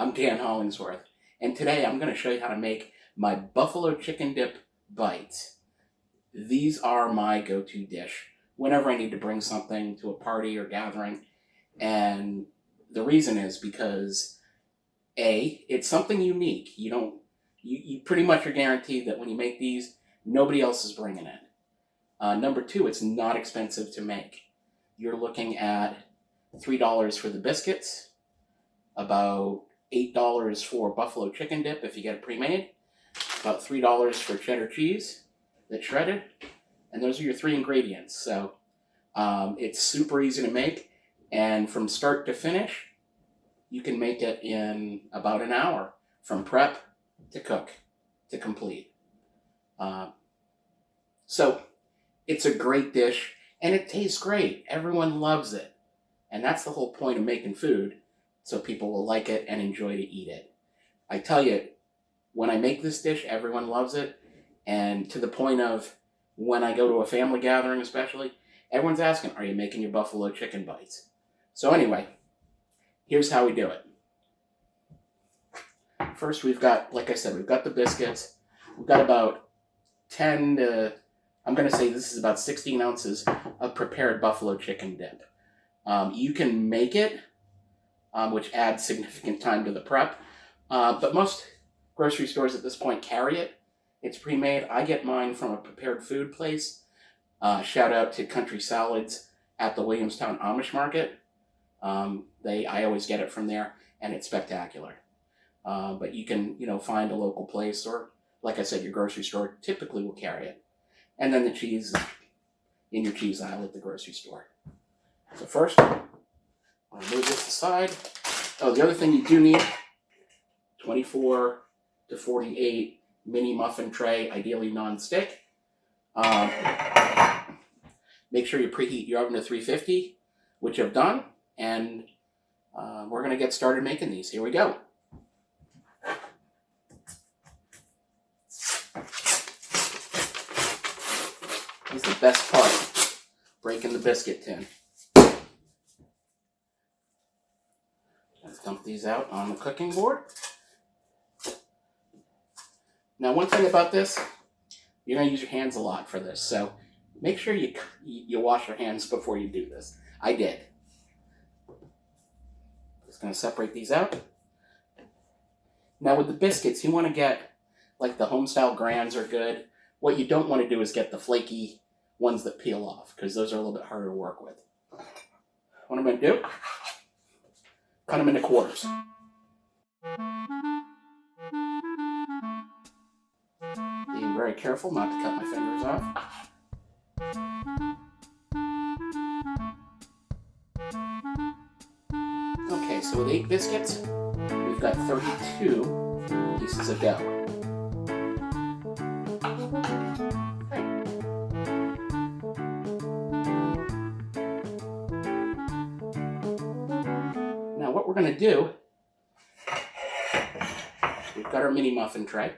I'm Dan Hollingsworth, and today I'm going to show you how to make my buffalo chicken dip bites. These are my go-to dish whenever I need to bring something to a party or gathering, and the reason is because A, it's something unique. You pretty much are guaranteed that when you make these, nobody else is bringing it. Number two, it's not expensive to make. You're looking at $3 for the biscuits, about $8 for buffalo chicken dip if you get it pre-made, about $3 for cheddar cheese that's shredded, and those are your three ingredients. So it's super easy to make, and from start to finish, you can make it in about an hour, from prep to cook to complete. So it's a great dish, and it tastes great. Everyone loves it, and that's the whole point of making food, so people will like it and enjoy to eat it. I tell you, when I make this dish, everyone loves it, and to the point of when I go to a family gathering especially, everyone's asking, are you making your buffalo chicken bites? So anyway, here's how we do it. First, we've got, like I said, we've got the biscuits. We've got about 10 to, I'm going to say this is about 16 ounces of prepared buffalo chicken dip. You can make it, which adds significant time to the prep, but most grocery stores at this point carry it. It's pre-made. I get mine from a prepared food place. Shout out to Country Salads at the Williamstown Amish Market. I always get it from there, and it's spectacular. But you can, find a local place, or like I said, your grocery store typically will carry it. And then the cheese in your cheese aisle at the grocery store. So first, I'll move this aside. Oh, the other thing you do need, 24 to 48 mini muffin tray, ideally non-stick. Make sure you preheat your oven to 350, which I've done, and we're going to get started making these. Here we go. This is the best part, breaking the biscuit tin. Let's dump these out on the cooking board. Now, one thing about this, you're going to use your hands a lot for this, so make sure you wash your hands before you do this. I did. Just going to separate these out. Now, with the biscuits, you want to get, like the home-style Grands are good. What you don't want to do is get the flaky ones that peel off, because those are a little bit harder to work with. What I'm going to do, cut them into quarters. Being very careful not to cut my fingers off. Okay, so with 8 biscuits, we've got 32 pieces of dough. Now what we're going to do, we've got our mini muffin tray.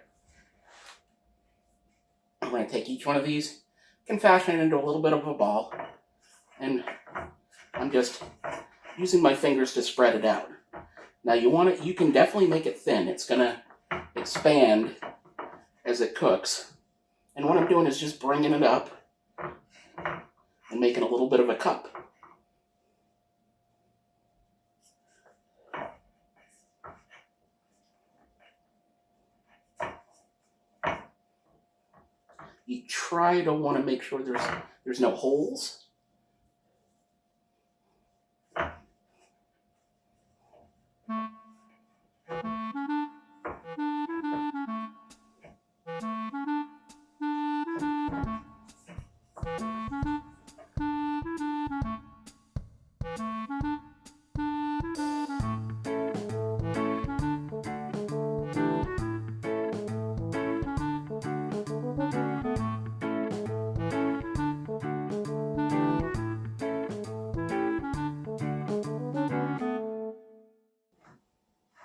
I'm going to take each one of these, can fashion it into a little bit of a ball, and I'm just using my fingers to spread it out. Now you can definitely make it thin. It's going to expand as it cooks. And what I'm doing is just bringing it up and making a little bit of a cup. You try to want to make sure there's no holes.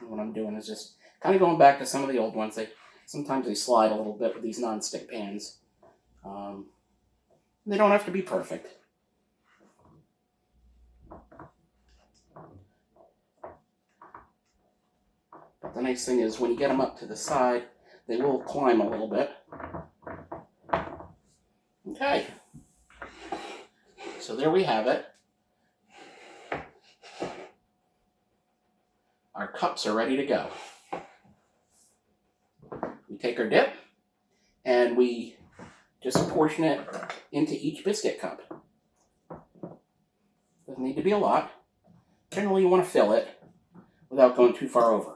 What I'm doing is just kind of going back to some of the old ones. Sometimes they slide a little bit with these non-stick pans. They don't have to be perfect. The nice thing is when you get them up to the side, they will climb a little bit. Okay. So there we have it. Our cups are ready to go. We take our dip and we just portion it into each biscuit cup. Doesn't need to be a lot. Generally you want to fill it without going too far over.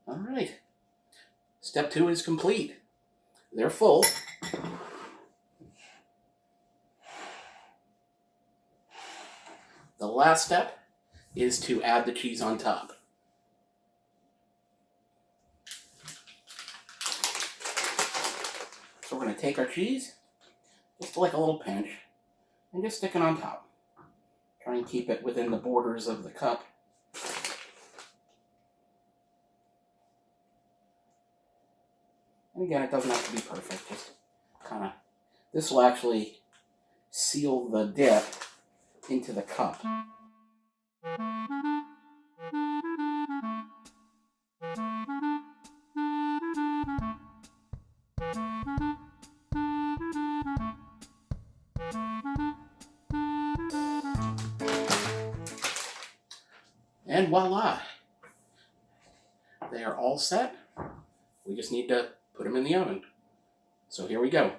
All right. Step 2 is complete. They're full. The last step is to add the cheese on top. So we're going to take our cheese, just like a little pinch, and just stick it on top. Try and keep it within the borders of the cup. And again, it doesn't have to be perfect, just kind of, this will actually seal the dip into the cup. And voila! They are all set. We just need to put them in the oven. So here we go.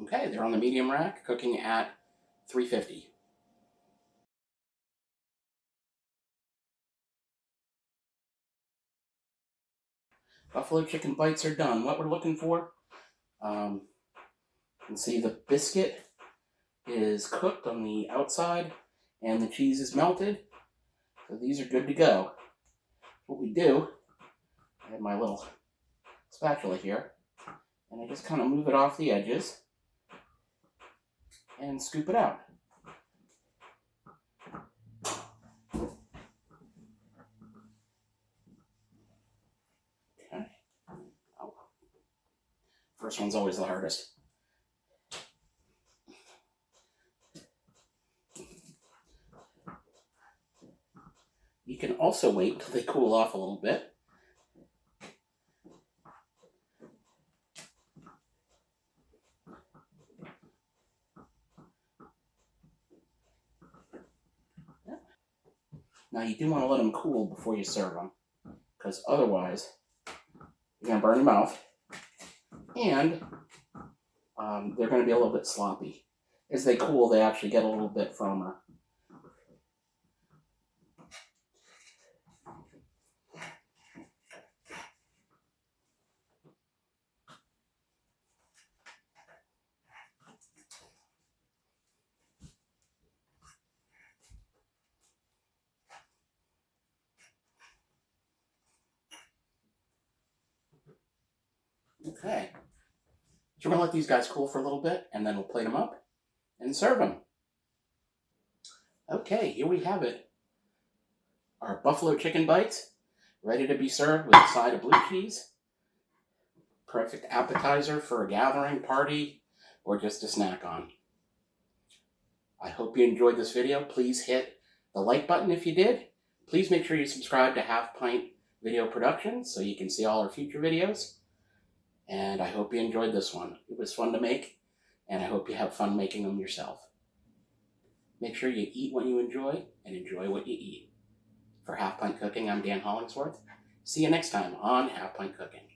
Okay, they're on the medium rack, cooking at 350. Buffalo chicken bites are done. What we're looking for, you can see the biscuit is cooked on the outside and the cheese is melted. So these are good to go. What we do, I have my little spatula here, and I just kind of move it off the edges and scoop it out. Okay. Oh. First one's always the hardest. You can also wait till they cool off a little bit. Now you do want to let them cool before you serve them, because otherwise you're going to burn your mouth, and they're going to be a little bit sloppy. As they cool, they actually get a little bit firmer. Okay, so we're going to let these guys cool for a little bit, and then we'll plate them up and serve them. Okay, here we have it. Our buffalo chicken bites, ready to be served with a side of blue cheese. Perfect appetizer for a gathering, party, or just a snack on. I hope you enjoyed this video. Please hit the like button if you did. Please make sure you subscribe to Half Pint Video Productions so you can see all our future videos. And I hope you enjoyed this one. It was fun to make, and I hope you have fun making them yourself. Make sure you eat what you enjoy, and enjoy what you eat. For Half Pint Cooking, I'm Dan Hollingsworth. See you next time on Half Pint Cooking.